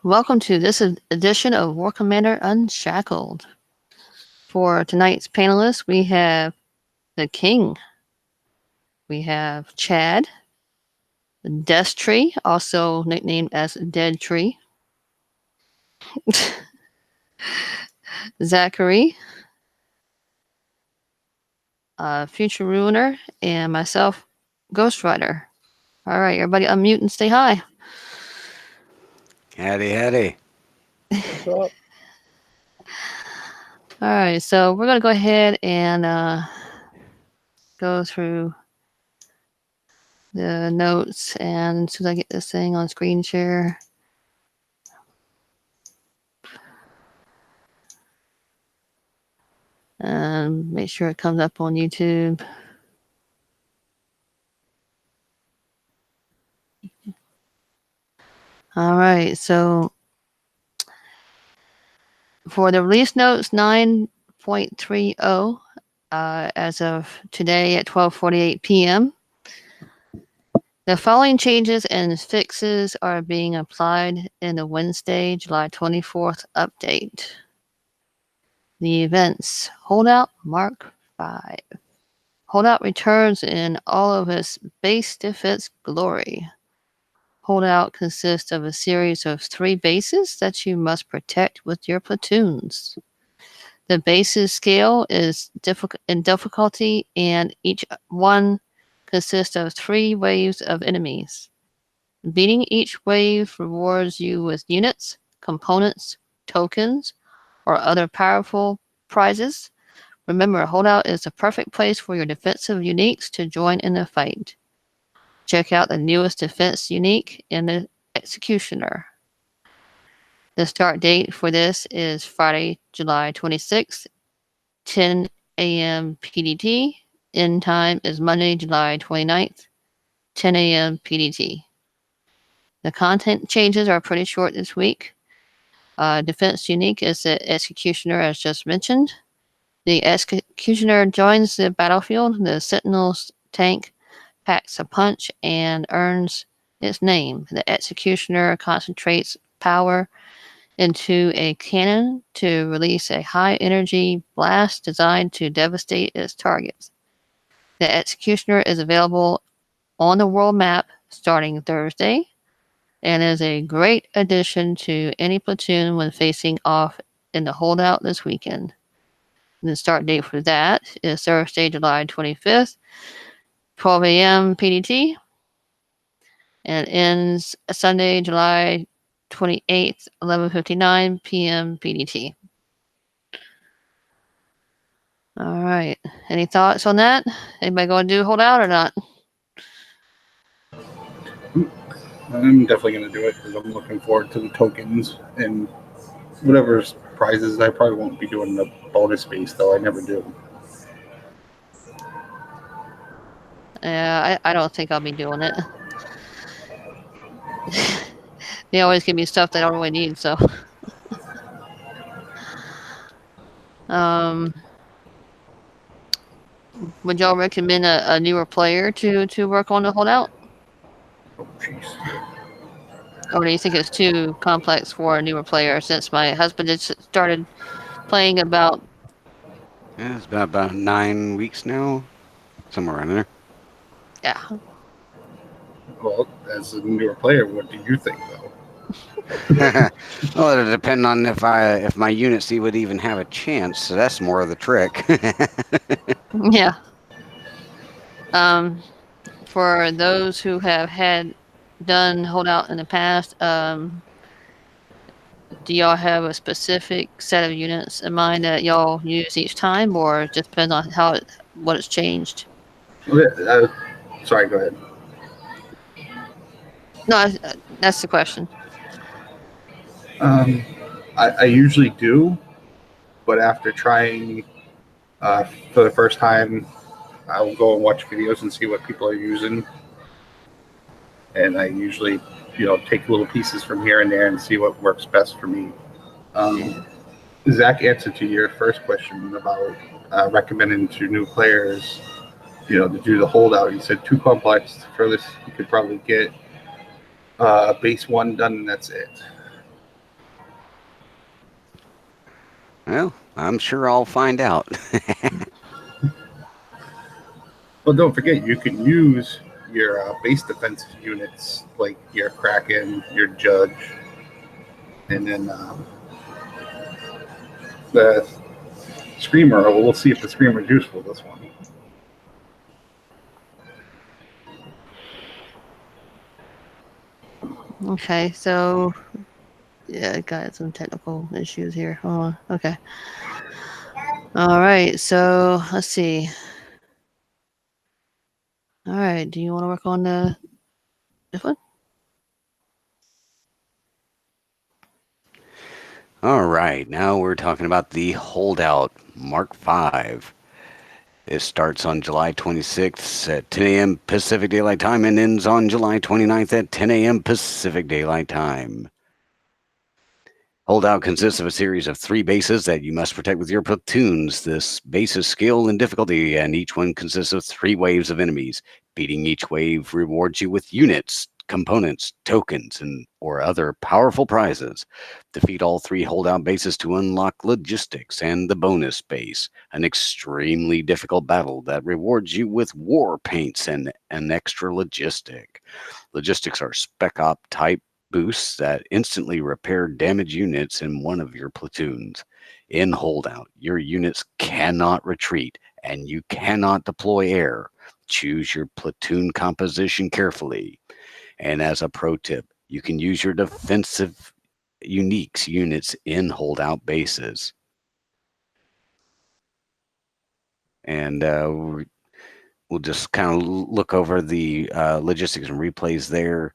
Welcome to this edition of War Commander Unshackled. For tonight's panelists, we have the King, we have Chad, Destree, also nicknamed as Dead Tree, Zachary, Future Ruiner, and myself, Ghost Rider. All right, everybody unmute and say hi. Howdy, howdy. What's up? All right, so we're going to go ahead and go through the notes, and as soon as I get this thing on screen share. And make sure it comes up on YouTube. All right, so for the release notes 9.30, as of today at 12:48 p.m., the following changes and fixes are being applied in the Wednesday, July 24th update. The events: Holdout Mark 5. Holdout returns in all of its base defense glory. Holdout consists of a series of 3 bases that you must protect with your platoons. The bases scale is in difficulty, and each one consists of 3 waves of enemies. Beating each wave rewards you with units, components, tokens, or other powerful prizes. Remember, Holdout is the perfect place for your defensive uniques to join in the fight. Check out the newest defense unique in the Executioner. The start date for this is Friday, July 26th, 10 a.m. PDT. End time is Monday, July 29th, 10 a.m. PDT. The content changes are pretty short this week. Defense unique is the Executioner, as just mentioned. The Executioner joins the battlefield. The Sentinel's tank packs a punch and earns its name. The Executioner concentrates power into a cannon to release a high-energy blast designed to devastate its targets. The Executioner is available on the world map starting Thursday and is a great addition to any platoon when facing off in the holdout this weekend. The start date for that is Thursday, July 25th, 12 a.m. PDT, and ends Sunday, July 28th, 11:59 p.m. PDT. All right. Any thoughts on that? Anybody going to do Holdout or not? I'm definitely going to do it because I'm looking forward to the tokens and whatever prizes. I probably won't be doing the bonus base, though. I never do. Yeah, I don't think I'll be doing it. They always give me stuff that I don't really need, so. Would y'all recommend a newer player to work on the Holdout? Oh, jeez. Or do you think it's too complex for a newer player, since my husband had started playing about... Yeah, it's been about 9 weeks now, somewhere around there. Yeah. Well, as a newer player, what do you think, though? Well, it'll depend on if my units would even have a chance. So that's more of the trick. Yeah. For those who have done Holdout in the past, do y'all have a specific set of units in mind that y'all use each time, or it just depends on what it's changed? Sorry, go ahead. No, that's the question. I usually do, but after trying for the first time, I will go and watch videos and see what people are using. And I usually, take little pieces from here and there and see what works best for me. Zach, answer to your first question about recommending to new players, to do the holdout. You said too complex. For this, you could probably get base 1 done, and that's it. Well, I'm sure I'll find out. Well, don't forget, you can use your base defense units like your Kraken, your Judge, and then the Screamer. Well, we'll see if the Screamer is useful this one. Okay, so yeah, I got some technical issues here. Hold on. Okay. All right, so let's see. All right, do you want to work on this one? All right, now we're talking about the Holdout Mark V. It starts on July 26th at 10 a.m. Pacific Daylight Time and ends on July 29th at 10 a.m. Pacific Daylight Time. Holdout consists of a series of 3 bases that you must protect with your platoons. This base is skill and difficulty, and each one consists of 3 waves of enemies. Beating each wave rewards you with units, components, tokens, or other powerful prizes. Defeat all 3 holdout bases to unlock logistics and the bonus base, an extremely difficult battle that rewards you with war paints and an extra logistic. Logistics are spec op type boosts that instantly repair damaged units in one of your platoons. In Holdout, your units cannot retreat and you cannot deploy air. Choose your platoon composition carefully. And as a pro tip, you can use your defensive uniques units in Holdout bases. And we'll just kind of look over the logistics and replays there.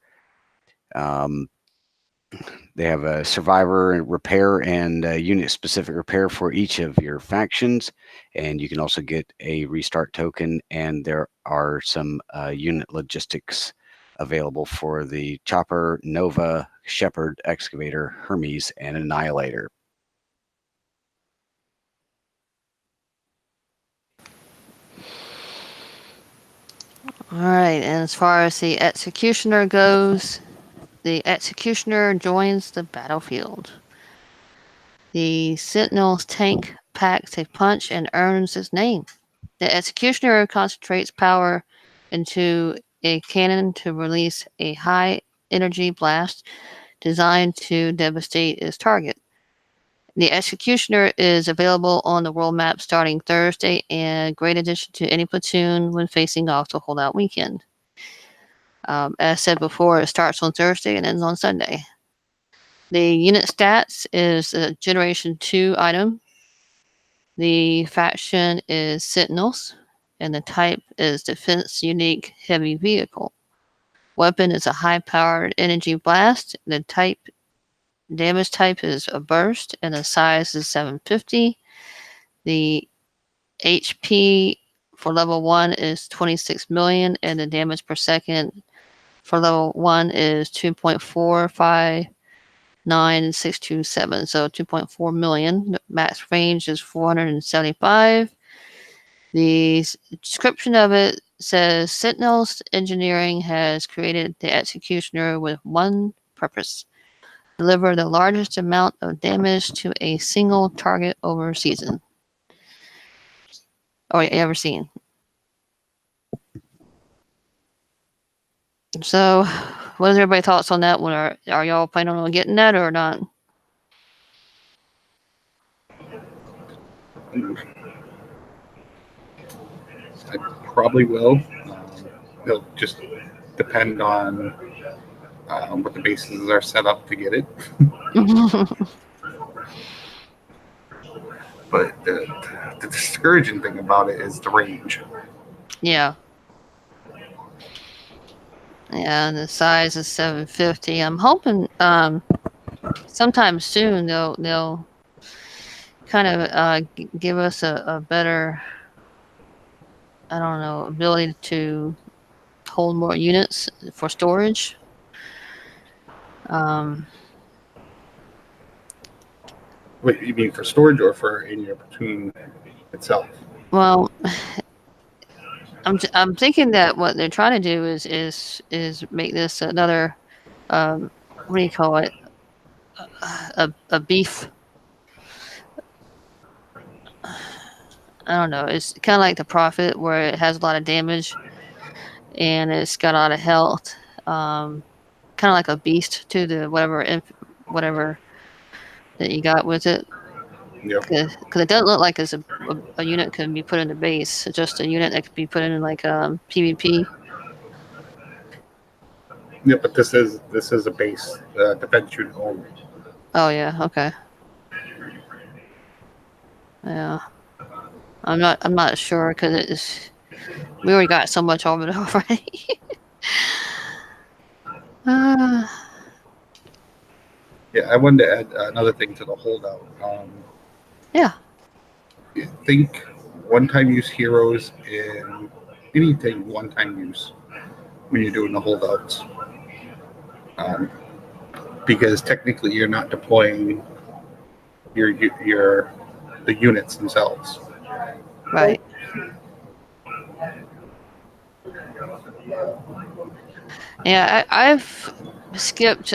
They have a survivor and repair and unit specific repair for each of your factions. And you can also get a restart token. And there are some unit logistics available for the Chopper, Nova, Shepherd, Excavator, Hermes, and Annihilator. All right, and as far as the Executioner goes, the Executioner joins the battlefield. The Sentinel's tank packs a punch and earns its name. The Executioner concentrates power into a cannon to release a high energy blast designed to devastate its target. The Executioner is available on the world map starting Thursday, and a great addition to any platoon when facing off the holdout weekend. As said before, it starts on Thursday and ends on Sunday. The unit stats is a Generation 2 item. The faction is Sentinels, and the type is Defense Unique Heavy Vehicle. Weapon is a high-powered energy blast. The damage type is a burst, and the size is 750. The HP for level 1 is 26 million, and the damage per second for level 1 is 2.459627, so 2.4 million. The max range is 475. The description of it says Sentinel's engineering has created the Executioner with one purpose: deliver the largest amount of damage to a single target over a season. Or ever seen. So, what is everybody's thoughts on that one? Are y'all planning on getting that or not? I probably will. It'll just depend on what the bases are set up to get it. But the discouraging thing about it is the range. Yeah. Yeah, the size is 750. I'm hoping sometime soon they'll kind of give us a better, I don't know, ability to hold more units for storage. Wait, you mean for storage or for in your platoon itself? Well, I'm thinking that what they're trying to do is make this another what do you call it? A beef I don't know. It's kind of like the Prophet, where it has a lot of damage and it's got a lot of health. Kind of like a beast to the whatever that you got with it. Yep. Because it doesn't look like it's a unit can be put in the base. It's just a unit that could be put in like PvP. Yeah, but this is a base defense unit only. Oh yeah, okay. Yeah, I'm not sure because it's we already got so much of it already. uh, Yeah, I wanted to add another thing to the holdout. yeah, Think one-time use heroes in anything one-time use when you're doing the holdouts, um, because technically you're not deploying your the units themselves. right. Yeah, I've skipped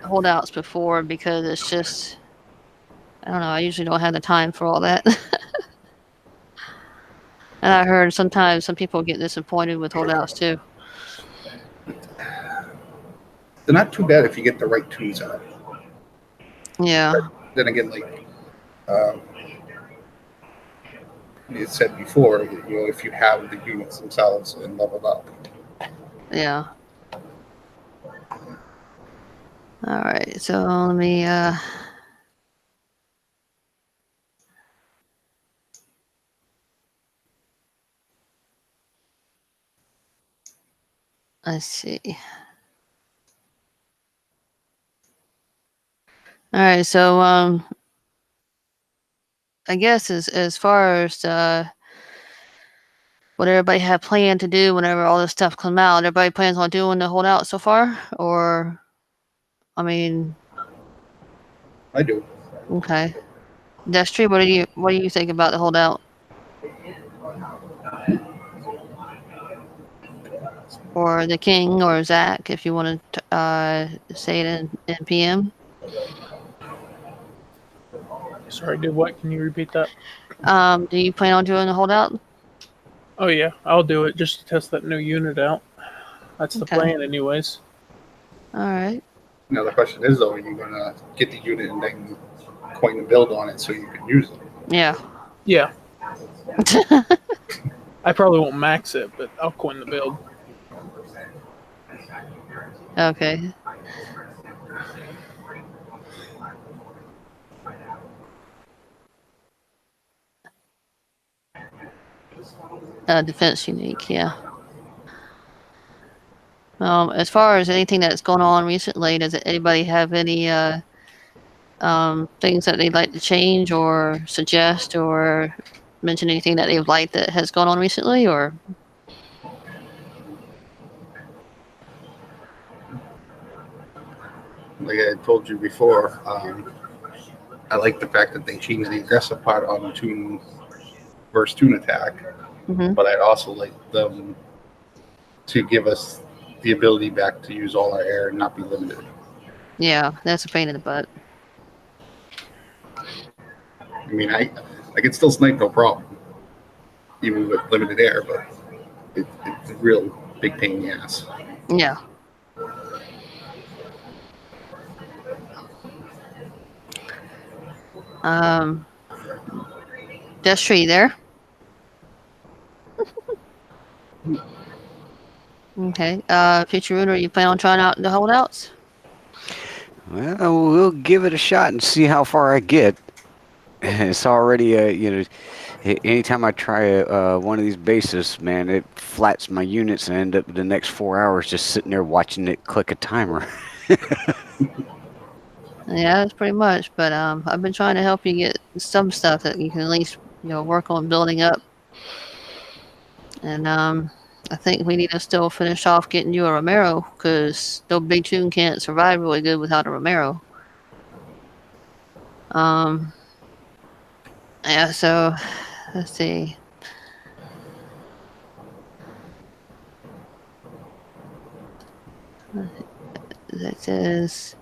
holdouts before because it's just I don't know. I usually don't have the time for all that. And I heard sometimes some people get disappointed with holdouts too. They're not too bad if you get the right tunes out. Yeah, Then again, like um, you said before, if you have the units themselves and leveled up. yeah. All right, so let me let's see. All right, so I guess as far as what everybody had planned to do whenever all this stuff come out, everybody plans on doing the holdout so far, or I mean, I do. okay, that's true. What do you think about the holdout, or the king, or Zach, if you want to say it in PM? Sorry, did what? Can you repeat that? Do you plan on doing the holdout? Oh yeah, I'll do it just to test that new unit out. That's the Okay. plan, anyways. All right. Now the question is though, are you gonna get the unit and then coin the build on it so you can use it? Yeah. Yeah, I probably won't max it, but I'll coin the build. Okay. Defense unique, yeah. As far as anything that's going on recently, does anybody have any things that they'd like to change or suggest or mention anything that they've liked that has gone on recently, or Like I told you before, I like the fact that they changed the aggressive part on the tune versus tune attack, Mhm. but I'd also like them to give us the ability back to use all our air and not be limited. Yeah, that's a pain in the butt. I mean, I can still snipe no problem, even with limited air, but it's a real big pain in the ass. Yeah. Um, Just tree there. Okay. Future Rooter, you plan on trying out the holdouts? Well, we'll give it a shot and see how far I get. It's already anytime I try one of these bases, man, it flats my units and I end up the next 4 hours just sitting there watching it click a timer. Yeah, that's pretty much. But I've been trying to help you get some stuff that you can at least work on building up. And I think we need to still finish off getting you a Romero because no big tune can't survive really good without a Romero. Yeah. So let's see. That says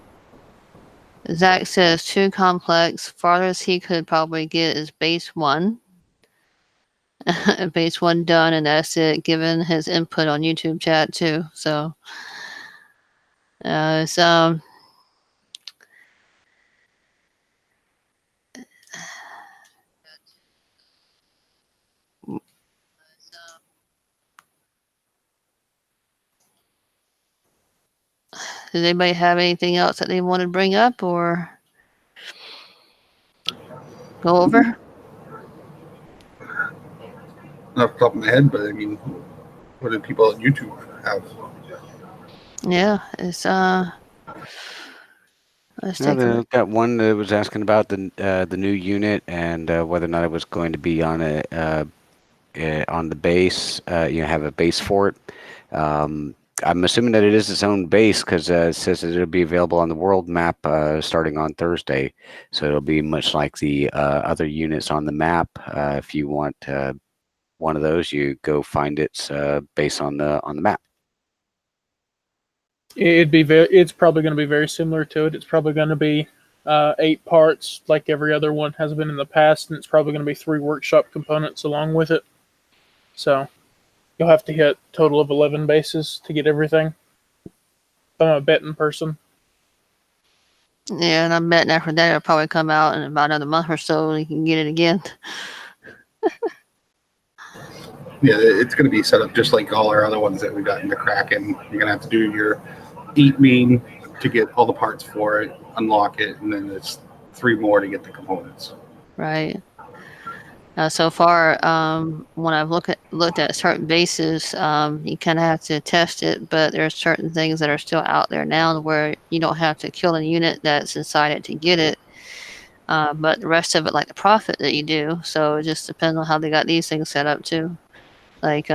Zach says too complex. Farthest he could probably get is base 1. base 1 done, and that's it. Given his input on YouTube chat too. So it's does anybody have anything else that they want to bring up or go over? Not off the top of my head, but I mean, what do people on YouTube have? Yeah, it's let's take a look. Got one that was asking about the new unit and whether or not it was going to be on on the base. Have a base for it. I'm assuming that it is its own base because it says that it'll be available on the world map starting on Thursday. So it'll be much like the other units on the map. If you want one of those, you go find its base on the map. It's probably going to be very similar to it. It's probably going to be 8 parts like every other one has been in the past, and it's probably going to be 3 workshop components along with it. So you'll have to hit a total of 11 bases to get everything. I'm a betting person. Yeah, and I'm betting after that it'll probably come out in about another month or so and you can get it again. Yeah, it's going to be set up just like all our other ones that we got in the Kraken. You're going to have to do your 8 main to get all the parts for it, unlock it, and then it's 3 more to get the components. Right. So far, when I've looked at certain bases, you kind of have to test it, but there's certain things that are still out there now where you don't have to kill a unit that's inside it to get it. But the rest of it, like the profit that you do, so it just depends on how they got these things set up too. Like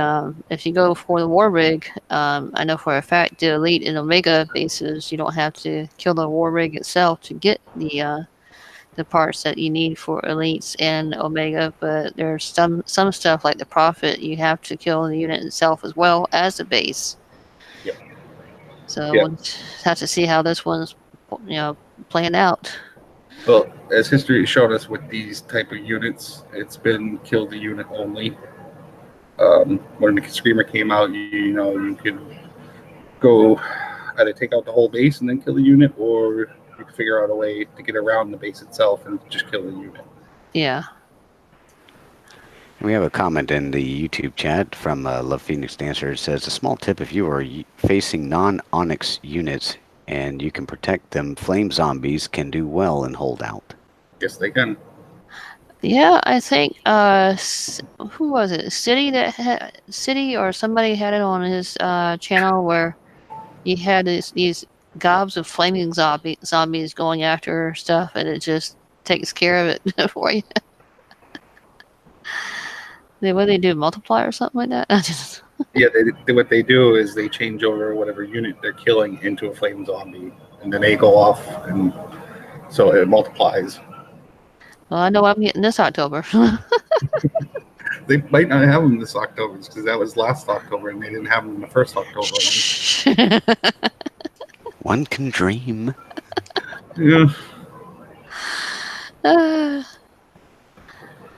if you go for the war rig, I know for a fact the elite and omega bases, you don't have to kill the war rig itself to get the parts that you need for elites and omega, but there's some stuff like the profit you have to kill the unit itself as well as the base. Yep. So we'll have to see how this one's playing out. Well, as history has shown us with these type of units, it's been kill the unit only. When the Screamer came out, you could go either take out the whole base and then kill the unit, or you can figure out a way to get around the base itself and just kill the unit. Yeah. And we have a comment in the YouTube chat from Love Phoenix Dancer. It says, a small tip: if you are facing non-Onyx units and you can protect them, flame zombies can do well in Holdout. Yes, they can. Yeah, I think who was it? City or somebody had it on his channel where he had these gobs of flaming zombies going after stuff, and it just takes care of it for you. What do they do? Multiply or something like that? Yeah, what they do is they change over whatever unit they're killing into a flame zombie, and then they go off, and so it multiplies. Well, I know I'm getting this October. They might not have them this October because that was last October, and they didn't have them in the first October. One can dream. Yeah.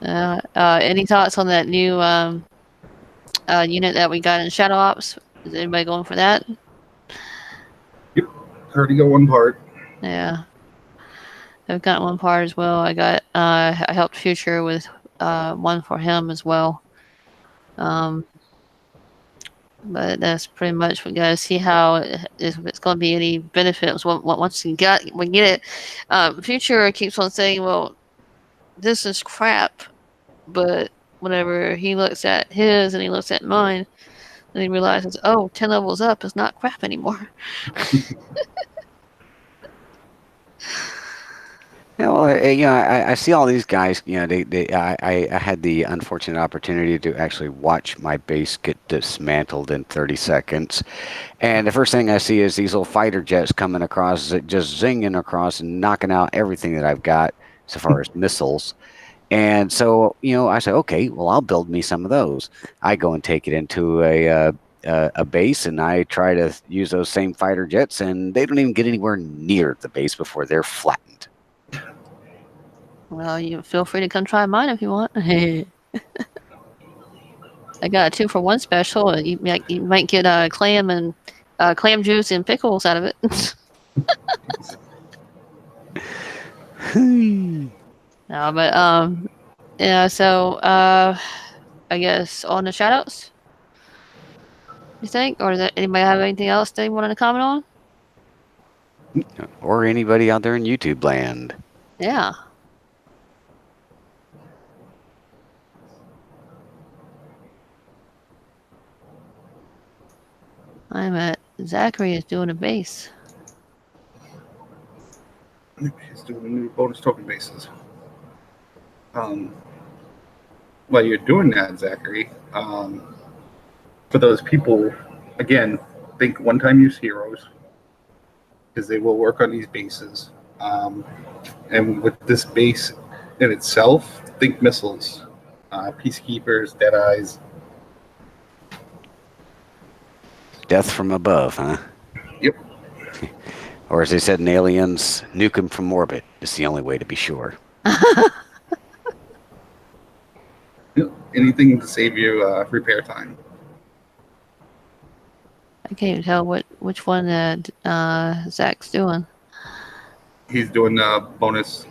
Any thoughts on that new unit that we got in Shadow Ops? Is anybody going for that? Yep. Already got 1 part. Yeah. I've got 1 part as well. I helped Future with 1 for him as well. But that's pretty much, we gotta see how if it's going to be any benefits once we get it. Future keeps on saying, well, this is crap, but whenever he looks at his and he looks at mine, then he realizes, 10 levels up is not crap anymore. Yeah, well, I see all these guys. I had the unfortunate opportunity to actually watch my base get dismantled in 30 seconds, and the first thing I see is these little fighter jets coming across, just zinging across and knocking out everything that I've got so far as missiles. And so, I say, okay, well, I'll build me some of those. I go and take it into a base, and I try to use those same fighter jets, and they don't even get anywhere near the base before they're flattened. Well, you feel free to come try mine if you want. I got a 2-for-1 special. And you might get clam and clam juice and pickles out of it. No, but yeah. So I guess on the shoutouts, you think, or does anybody have anything else they wanted to comment on? Or anybody out there in YouTube land. Yeah. I'm at Zachary is doing a base. He's doing new bonus token bases. While you're doing that, Zachary, for those people, again, think one-time use heroes, because they will work on these bases. And with this base in itself, think missiles, peacekeepers, deadeyes. Death from above, huh? Yep. Or as they said in Aliens, nuke them from orbit. It's the only way to be sure. Yep. Anything to save you repair time. I can't even tell which one Zach's doing. He's doing bonus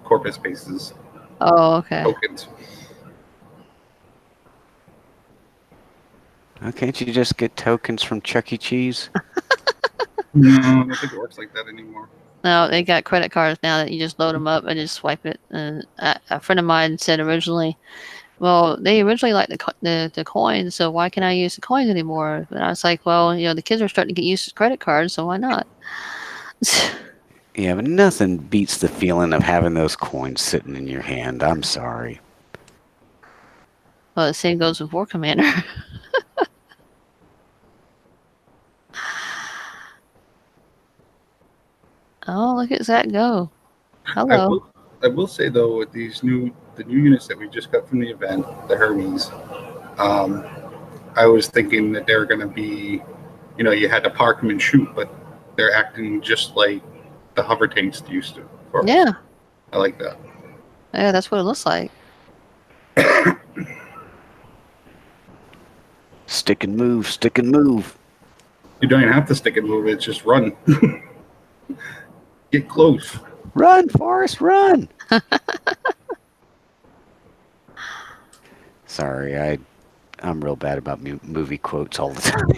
corpus bases Oh, okay. tokens. Can't you just get tokens from Chuck E. Cheese? No, I don't think it works like that anymore. No, they got credit cards now that you just load them up and just swipe it. And a friend of mine said originally, well, they originally liked the coins, so why can't I use the coins anymore? But I was like, well, the kids are starting to get used to credit cards, so why not? Yeah, but nothing beats the feeling of having those coins sitting in your hand. I'm sorry. Well, the same goes with War Commander. Oh, look at Zach go. Hello. I will say though, with the new units that we just got from the event, the Hermes, I was thinking that they're going to be, you had to park them and shoot, but they're acting just like the hover tanks used to. Yeah. I like that. Yeah, that's what it looks like. Stick and move, stick and move. You don't even have to stick and move; it's just run. Get close. Run, Forrest, run! Sorry, I'm real bad about movie quotes all the time.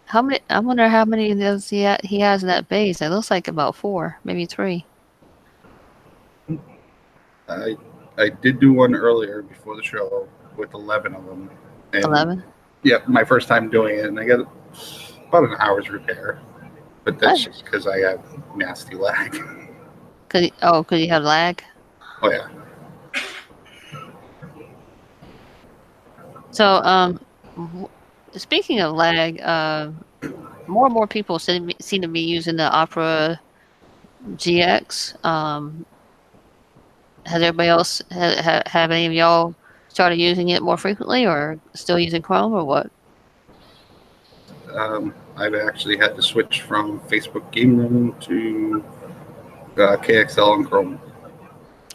How many? I wonder how many of those he has in that base. It looks like about 4, maybe 3. I did do one earlier before the show with 11 of them. And 11. Yeah, my first time doing it, and I got about an hour's repair. But that's just because I have nasty lag. Cause you have lag. Oh yeah. So speaking of lag, more and more people seem to be using the Opera GX. Has everybody else have any of y'all started using it more frequently, or still using Chrome, or what? I've actually had to switch from Facebook Game Room to KXL and Chrome.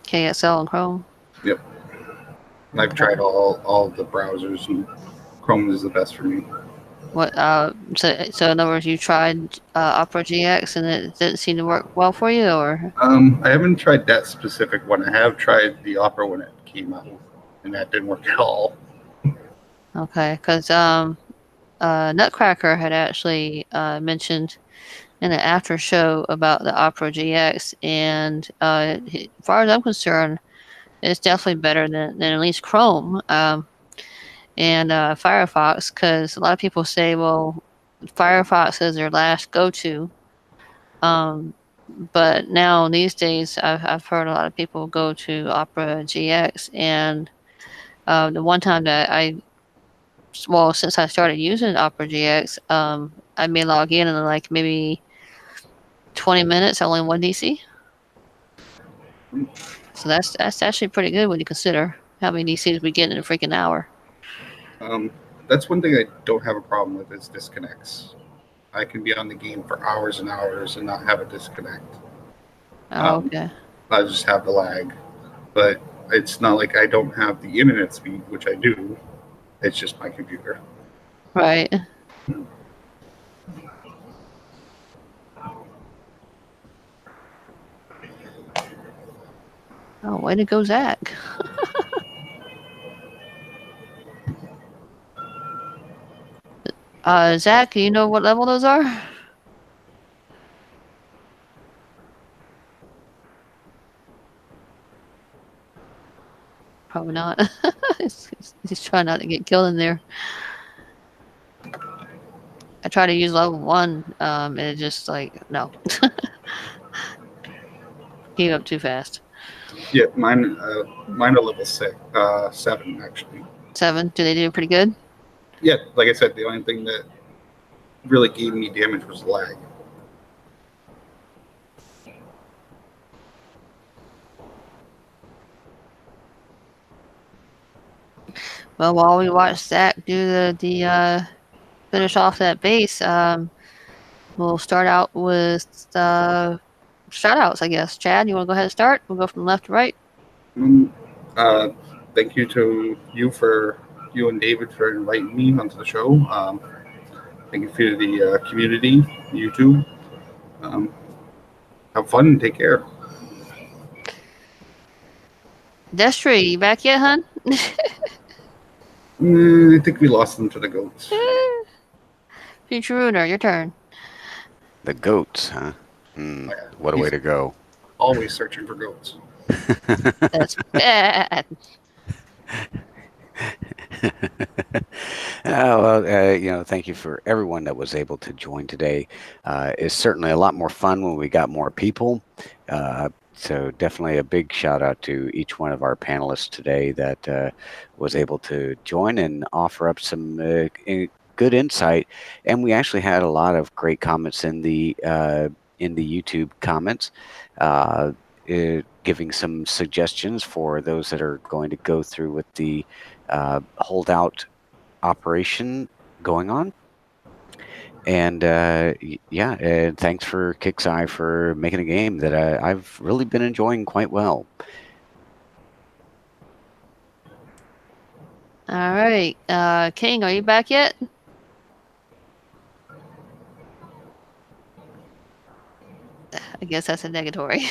KXL and Chrome. Yep. I've tried all the browsers, and Chrome is the best for me. What? So in other words, you tried Opera GX and it didn't seem to work well for you, or? I haven't tried that specific one. I have tried the Opera when it came out, and that didn't work at all. Okay, because Nutcracker had actually mentioned in the after show about the Opera GX, and as far as I'm concerned, it's definitely better than at least Chrome and Firefox, because a lot of people say, well, Firefox is their last go-to. But now these days, I've heard a lot of people go to Opera GX, and the one time that since I started using Opera GX, I may log in like maybe 20 minutes, only 1 DC. So that's actually pretty good when you consider how many DCs we get in a freaking hour. That's one thing I don't have a problem with is disconnects. I can be on the game for hours and hours and not have a disconnect. Oh, okay. I just have the lag, but it's not like I don't have the internet speed, which I do. It's just my computer. Right. Oh, way to go, Zach. Zach, you know what level those are? Probably not. He's trying not to get killed in there. I try to use level 1, and it just like, no. Gave up too fast. Yeah, mine are level 7 actually. 7, do they do pretty good? Yeah, like I said, the only thing that really gave me damage was lag. Well, while we watch Zach do the finish off that base, we'll start out with shout-outs, I guess. Chad, you want to go ahead and start? We'll go from left to right. Thank you to you and David for inviting me onto the show. Thank you for the community, YouTube. Have fun and take care. Destry, you back yet, hun? I think we lost them to the goats. Future Ruiner, your turn. The goats, huh? What a way to go. Always searching for goats. That's bad. Thank you for everyone that was able to join today. It's certainly a lot more fun when we got more people. So definitely a big shout out to each one of our panelists today that was able to join and offer up some good insight. And we actually had a lot of great comments in the YouTube comments. Giving some suggestions for those that are going to go through with the holdout operation going on. And and thanks for Kixeye for making a game that I've really been enjoying quite well. All right. King, are you back yet? I guess that's a negatory.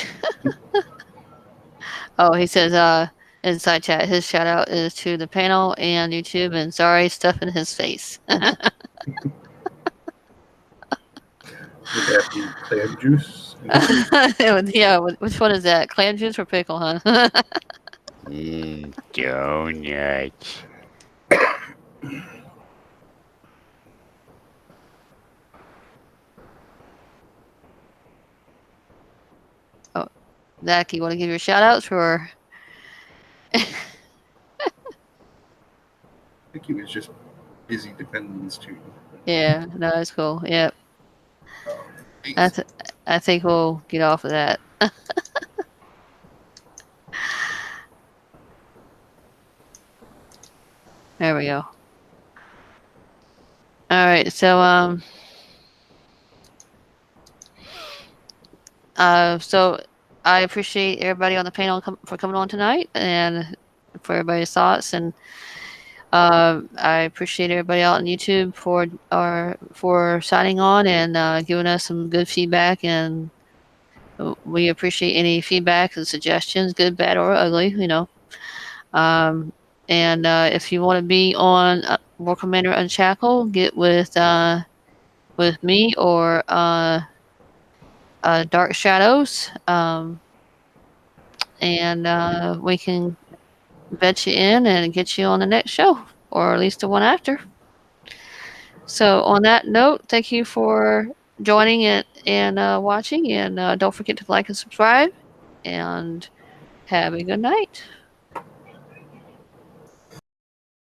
Oh, he says inside chat, his shout out is to the panel and YouTube and sorry, stuff in his face. Would that be clam juice? Yeah, which one is that? Clam juice or pickle, huh? Donuts. Oh, Zach, you want to give your shout outs for? I think he was just busy defending his too. Yeah, no, that's cool. Yep. Thanks. I think we'll get off of that. There we go. All right, so so I appreciate everybody on the panel for coming on tonight and for everybody's thoughts, and I appreciate everybody out on YouTube for signing on and giving us some good feedback, and we appreciate any feedback and suggestions, good, bad, or ugly, you know. And if you want to be on War Commander Unshackled, get with me or Dark Shadows, and we can vet you in and get you on the next show, or at least the one after. So on that note, thank you for joining it and watching, and don't forget to like and subscribe, and have a good night.